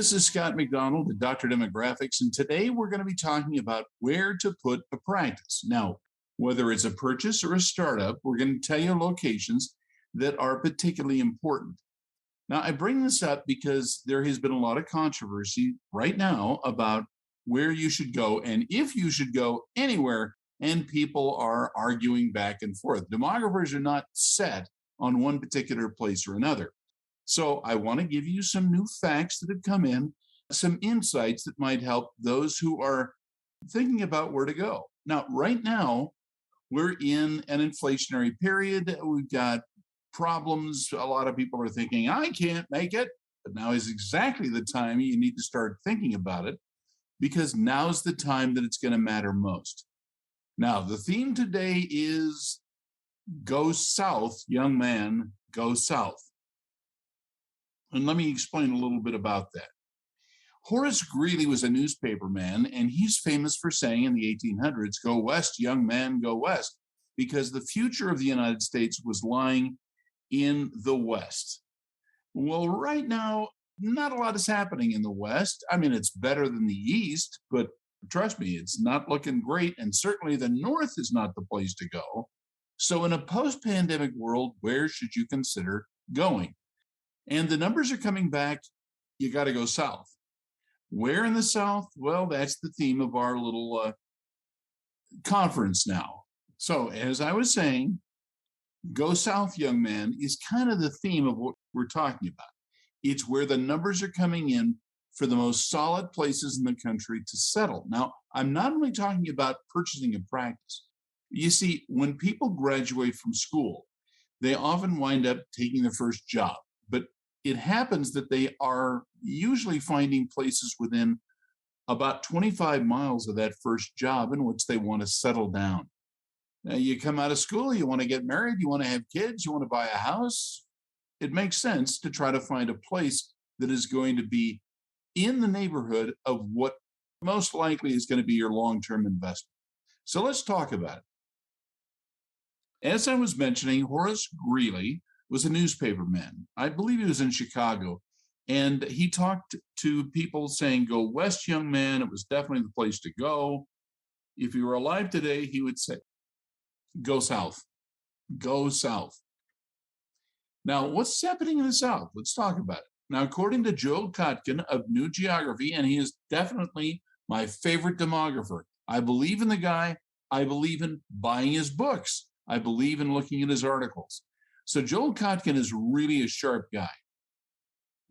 This is Scott McDonald at Dr. Demographics, and today we're going to be talking about where to put a practice. Now, whether it's a purchase or a startup, we're going to tell you locations that are particularly important. Now, I bring this up because there has been a lot of controversy right now about where you should go and if you should go anywhere, and people are arguing back and forth. Demographers are not set on one particular place or another. So I want to give you some new facts that have come in, some insights that might help those who are thinking about where to go. Now, right now, we're in an inflationary period. We've got problems. A lot of people are thinking, I can't make it. But now is exactly the time you need to start thinking about it, because now's the time that it's going to matter most. Now, the theme today is go south, young man, go south. And let me explain a little bit about that. Horace Greeley was a newspaperman, and he's famous for saying in the 1800s, go west, young man, go west, because the future of the United States was lying in the West. Well, right now, not a lot is happening in the West. I mean, it's better than the East, but trust me, it's not looking great. And certainly the North is not the place to go. So in a post-pandemic world, where should you consider going? And the numbers are coming back. You got to go south. Where in the South? Well, that's the theme of our little conference now. So as I was saying, go south, young man, is kind of the theme of what we're talking about. It's where the numbers are coming in for the most solid places in the country to settle. Now, I'm not only talking about purchasing a practice. You see, when people graduate from school, they often wind up taking their first job. But it happens that they are usually finding places within about 25 miles of that first job in which they want to settle down. Now, you come out of school, you want to get married, you want to have kids, you want to buy a house. It makes sense to try to find a place that is going to be in the neighborhood of what most likely is going to be your long-term investment. So let's talk about it. As I was mentioning, Horace Greeley was a newspaperman. I believe he was in Chicago. And he talked to people saying, go west, young man. It was definitely the place to go. If he were alive today, he would say, go south. Go south. Now, what's happening in the South? Let's talk about it. Now, according to Joel Kotkin of New Geography, and he is definitely my favorite demographer. I believe in the guy. I believe in buying his books. I believe in looking at his articles. So Joel Kotkin is really a sharp guy.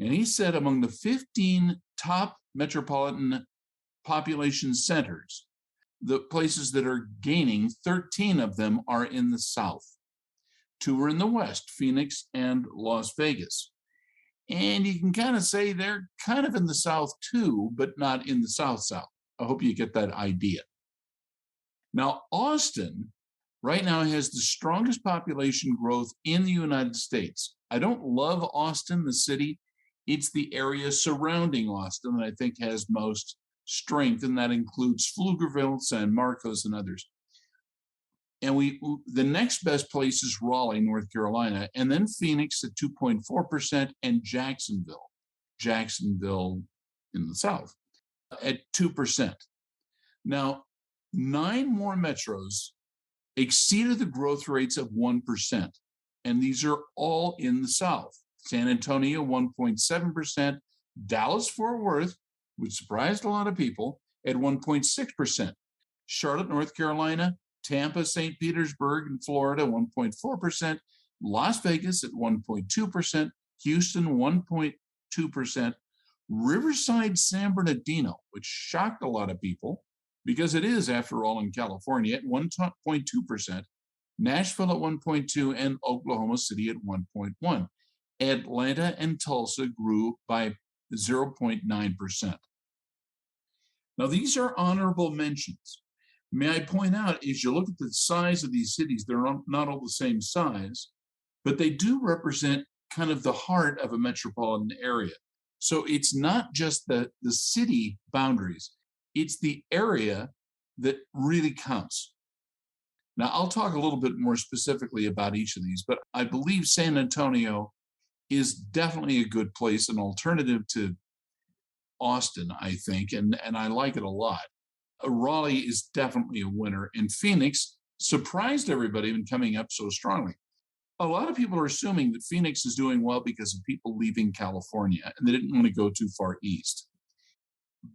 And he said among the 15 top metropolitan population centers, the places that are gaining, 13 of them are in the South. 2 are in the West, Phoenix and Las Vegas. And you can kind of say they're kind of in the South too, but not in the South-South. I hope you get that idea. Now, Austin right now has the strongest population growth in the United States. I don't love Austin, the city. It's the area surrounding Austin that I think has most strength, and that includes Pflugerville, San Marcos, and others. And the next best place is Raleigh, North Carolina, and then Phoenix at 2.4%, and Jacksonville in the South, at 2%. Now, 9 more metros exceeded the growth rates of 1%, and these are all in the South. San Antonio, 1.7%, Dallas-Fort Worth, which surprised a lot of people, at 1.6%. Charlotte, North Carolina, Tampa, St. Petersburg, and Florida, 1.4%. Las Vegas at 1.2%. Houston, 1.2%. Riverside, San Bernardino, which shocked a lot of people because it is, after all, in California at 1.2%. Nashville at 1.2%, and Oklahoma City at 1.1%. Atlanta and Tulsa grew by 0.9%. Now, these are honorable mentions. May I point out, as you look at the size of these cities, they're not all the same size, but they do represent kind of the heart of a metropolitan area. So it's not just the city boundaries, it's the area that really counts. Now, I'll talk a little bit more specifically about each of these, but I believe San Antonio is definitely a good place, an alternative to Austin, I think, and I like it a lot. Raleigh is definitely a winner, and Phoenix surprised everybody in coming up so strongly. A lot of people are assuming that Phoenix is doing well because of people leaving California and they didn't want to go too far east.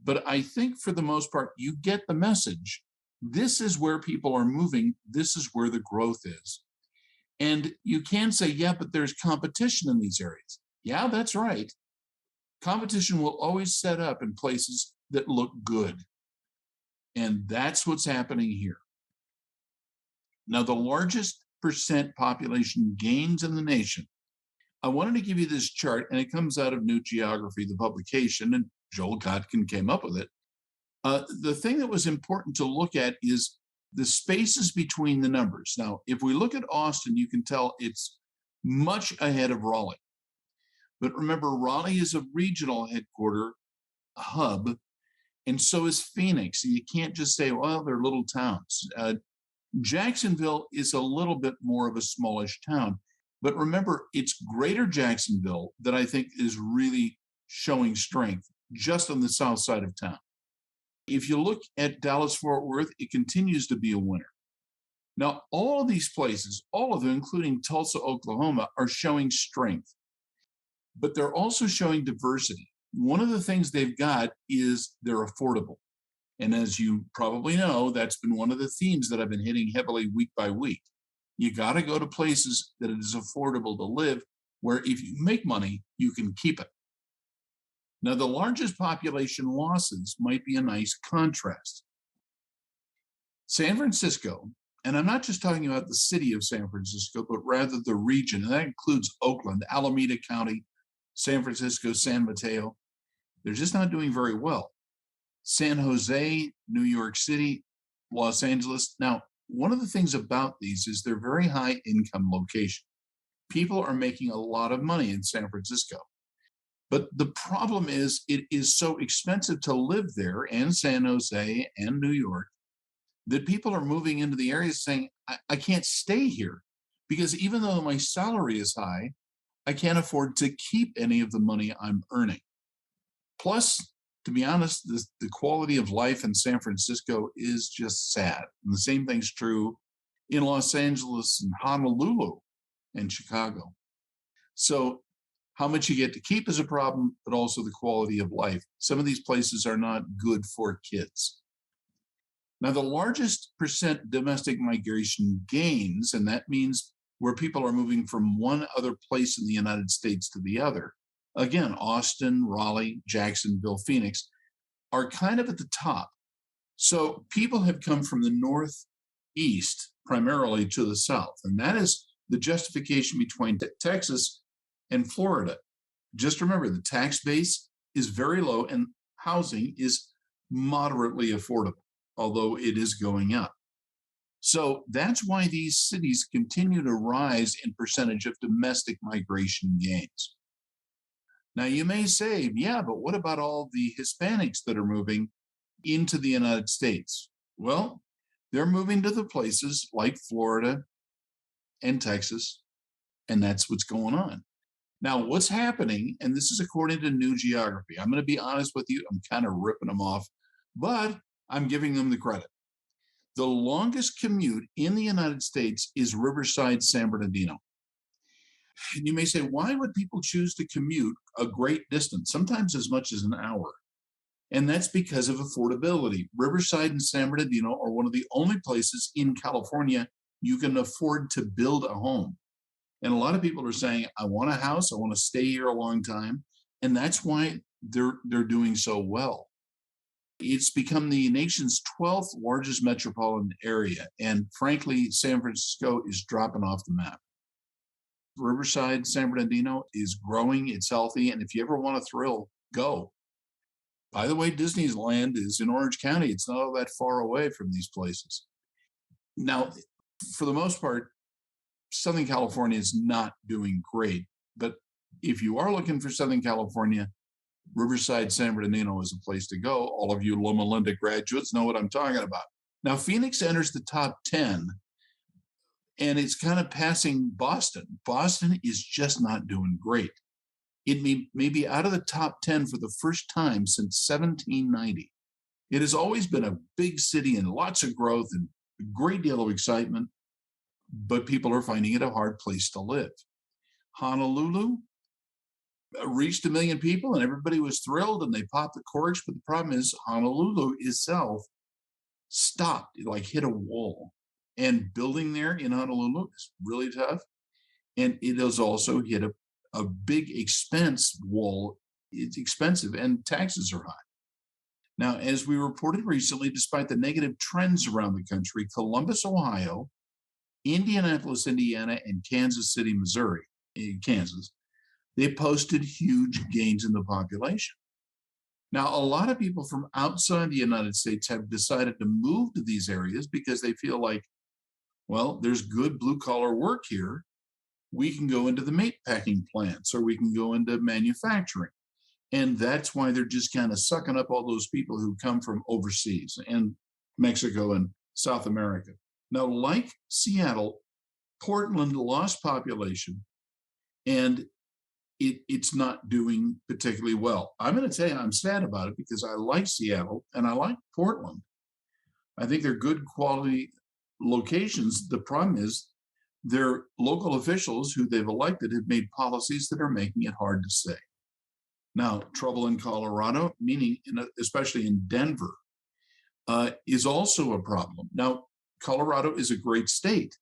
But I think for the most part, you get the message. This is where people are moving. This is where the growth is. And you can say, yeah, but there's competition in these areas. Yeah, that's right. Competition will always set up in places that look good. And that's what's happening here. Now, the largest percent population gains in the nation. I wanted to give you this chart, and it comes out of New Geography, the publication, and Joel Kotkin came up with it. The thing that was important to look at is the spaces between the numbers. Now, if we look at Austin, you can tell it's much ahead of Raleigh. But remember, Raleigh is a regional headquarter hub, and so is Phoenix. So you can't just say, well, they're little towns. Jacksonville is a little bit more of a smallish town. But remember, it's greater Jacksonville that I think is really showing strength just on the south side of town. If you look at Dallas Fort Worth, it continues to be a winner. Now, all of these places, all of them, including Tulsa, Oklahoma, are showing strength, but they're also showing diversity. One of the things they've got is they're affordable. And as you probably know, that's been one of the themes that I've been hitting heavily week by week. You got to go to places that it is affordable to live, where if you make money, you can keep it. Now, the largest population losses might be a nice contrast. San Francisco, and I'm not just talking about the city of San Francisco, but rather the region, and that includes Oakland, Alameda County, San Francisco, San Mateo. They're just not doing very well. San Jose, New York City, Los Angeles. Now, one of the things about these is they're very high income location. People are making a lot of money in San Francisco. But the problem is it is so expensive to live there, and San Jose and New York, that people are moving into the areas saying, I can't stay here because even though my salary is high, I can't afford to keep any of the money I'm earning. Plus, to be honest, the quality of life in San Francisco is just sad. And the same thing's true in Los Angeles and Honolulu and Chicago. So how much you get to keep is a problem, but also the quality of life. Some of these places are not good for kids. Now, the largest percent domestic migration gains, and that means where people are moving from one other place in the United States to the other. Again, Austin, Raleigh, Jacksonville, Phoenix are kind of at the top. So people have come from the northeast primarily to the south, and that is the justification between Texas and Florida. Just remember, the tax base is very low and housing is moderately affordable, although it is going up. So that's why these cities continue to rise in percentage of domestic migration gains. Now, you may say, yeah, but what about all the Hispanics that are moving into the United States? Well, they're moving to the places like Florida and Texas, and that's what's going on. Now, what's happening, and this is according to New Geography, I'm going to be honest with you, I'm kind of ripping them off, but I'm giving them the credit. The longest commute in the United States is Riverside, San Bernardino. And you may say, why would people choose to commute a great distance, sometimes as much as an hour? And that's because of affordability. Riverside and San Bernardino are one of the only places in California you can afford to build a home. And a lot of people are saying, I want a house, I want to stay here a long time. And that's why they're doing so well. It's become the nation's 12th largest metropolitan area. And frankly, San Francisco is dropping off the map. Riverside, San Bernardino is growing, it's healthy. And if you ever want a thrill, go. By the way, Disneyland is in Orange County. It's not all that far away from these places. Now, for the most part, Southern California is not doing great. But if you are looking for Southern California, Riverside, San Bernardino is a place to go. All of you Loma Linda graduates know what I'm talking about. Now, Phoenix enters the top 10, and it's kind of passing Boston. Boston is just not doing great. It may be out of the top 10 for the first time since 1790. It has always been a big city and lots of growth and a great deal of excitement, but people are finding it a hard place to live. Honolulu reached 1 million people and everybody was thrilled and they popped the corks. But the problem is, Honolulu itself stopped, it like hit a wall. And building there in Honolulu is really tough. And it has also hit a big expense wall. It's expensive and taxes are high. Now, as we reported recently, despite the negative trends around the country, Columbus, Ohio, Indianapolis, Indiana, and Kansas City, Missouri, in Kansas, they posted huge gains in the population. Now, a lot of people from outside the United States have decided to move to these areas because they feel like, well, there's good blue collar work here. We can go into the meat packing plants or we can go into manufacturing. And that's why they're just kind of sucking up all those people who come from overseas and Mexico and South America. Now, like Seattle, Portland lost population and it's not doing particularly well. I'm going to tell you, I'm sad about it because I like Seattle and I like Portland. I think they're good quality locations. The problem is their local officials who they've elected have made policies that are making it hard to stay. Now, trouble in Colorado, meaning especially in Denver, is also a problem. Now, Colorado is a great state,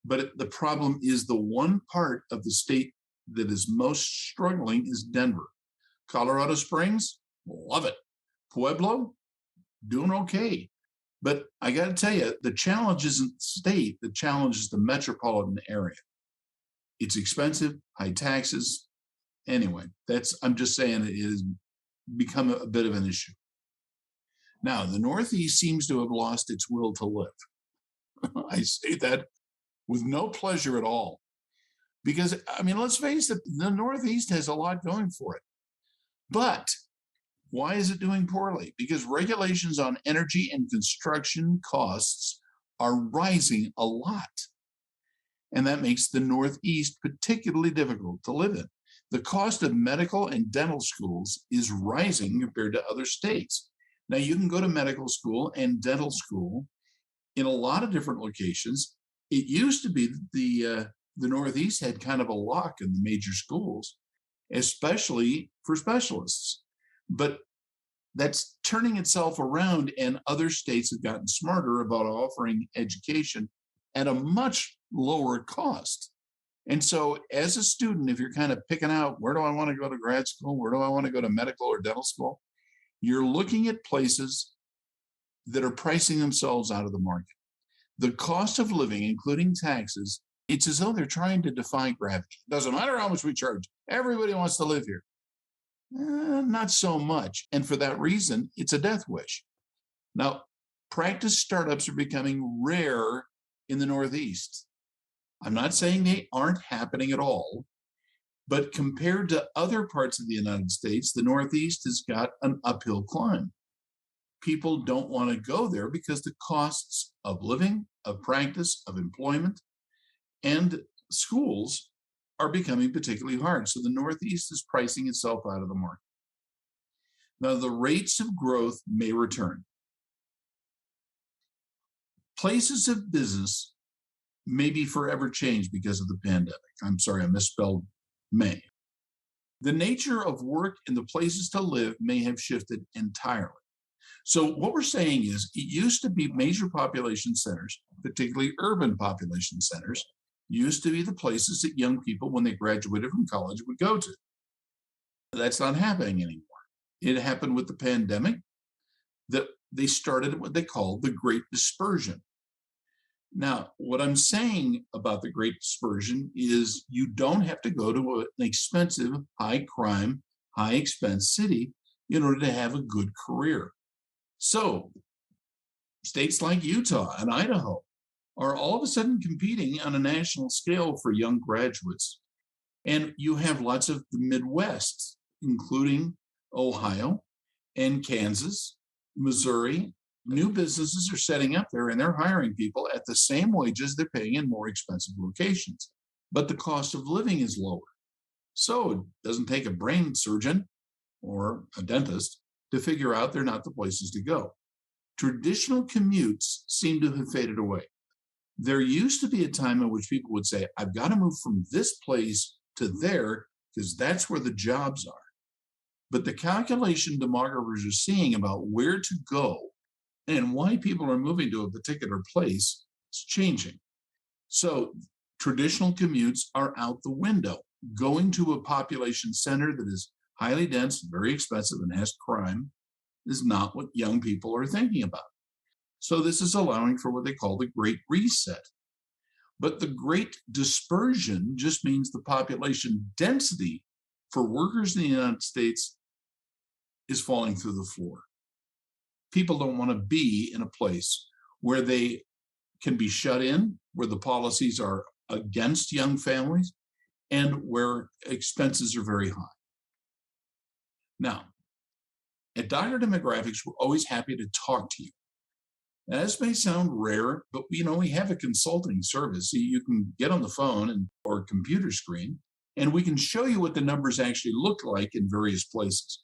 but the problem is the one part of the state that is most struggling is Denver. Colorado Springs, love it. Pueblo, doing okay. But I got to tell you, the challenge isn't the state, the challenge is the metropolitan area. It's expensive, high taxes. Anyway, I'm just saying it has become a bit of an issue. Now, the Northeast seems to have lost its will to live. I say that with no pleasure at all. Because, I mean, let's face it, the Northeast has a lot going for it. But why is it doing poorly? Because regulations on energy and construction costs are rising a lot. And that makes the Northeast particularly difficult to live in. The cost of medical and dental schools is rising compared to other states. Now, you can go to medical school and dental school in a lot of different locations. It used to be that the Northeast had kind of a lock in the major schools, especially for specialists. But that's turning itself around, and other states have gotten smarter about offering education at a much lower cost. And so as a student, if you're kind of picking out, where do I want to go to grad school? Where do I want to go to medical or dental school? You're looking at places that are pricing themselves out of the market. The cost of living, including taxes, it's as though they're trying to defy gravity. Doesn't matter how much we charge. Everybody wants to live here. Not so much. And for that reason, it's a death wish. Now, practice startups are becoming rare in the Northeast. I'm not saying they aren't happening at all, but compared to other parts of the United States, the Northeast has got an uphill climb. People don't want to go there because the costs of living, of practice, of employment, and schools are becoming particularly hard. So the Northeast is pricing itself out of the market. Now, the rates of growth may return. Places of business may be forever changed because of the pandemic. I'm sorry, I misspelled may. The nature of work and the places to live may have shifted entirely. So what we're saying is it used to be major population centers, particularly urban population centers, used to be the places that young people, when they graduated from college, would go to. That's not happening anymore. It happened with the pandemic that they started what they called the Great Dispersion. Now, what I'm saying about the Great Dispersion is you don't have to go to an expensive, high crime, high expense city in order to have a good career. So states like Utah and Idaho are all of a sudden competing on a national scale for young graduates. And you have lots of the Midwest, including Ohio and Kansas, Missouri. New businesses are setting up there and they're hiring people at the same wages they're paying in more expensive locations. But the cost of living is lower. So it doesn't take a brain surgeon or a dentist to figure out they're not the places to go. Traditional commutes seem to have faded away. There used to be a time in which people would say, I've got to move from this place to there because that's where the jobs are. But the calculation demographers are seeing about where to go and why people are moving to a particular place is changing. So traditional commutes are out the window. Going to a population center that is highly dense, very expensive, and has crime is not what young people are thinking about. So this is allowing for what they call the Great Reset. But the Great Dispersion just means the population density for workers in the United States is falling through the floor. People don't want to be in a place where they can be shut in, where the policies are against young families, and where expenses are very high. Now, at Dr. Demographics, we're always happy to talk to you. Now, this may sound rare, but we have a consulting service. You can get on the phone or computer screen, and we can show you what the numbers actually look like in various places.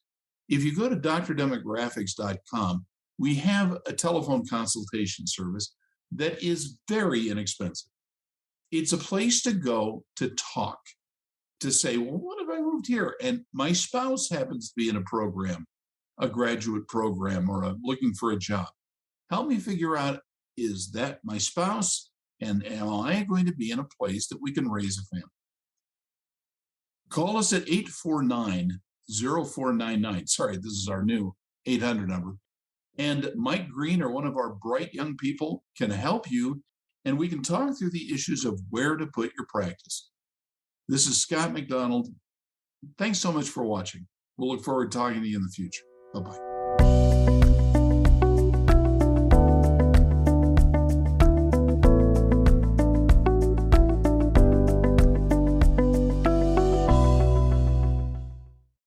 If you go to drdemographics.com, we have a telephone consultation service that is very inexpensive. It's a place to go to talk, to say, well, what if I moved here? And my spouse happens to be in a program, a graduate program, or looking for a job. Help me figure out, is that my spouse? And am I going to be in a place that we can raise a family? Call us at 849-0499. Sorry, this is our new 800 number. And Mike Green or one of our bright young people can help you, and we can talk through the issues of where to put your practice. This is Scott McDonald. Thanks so much for watching. We'll look forward to talking to you in the future. Bye-bye.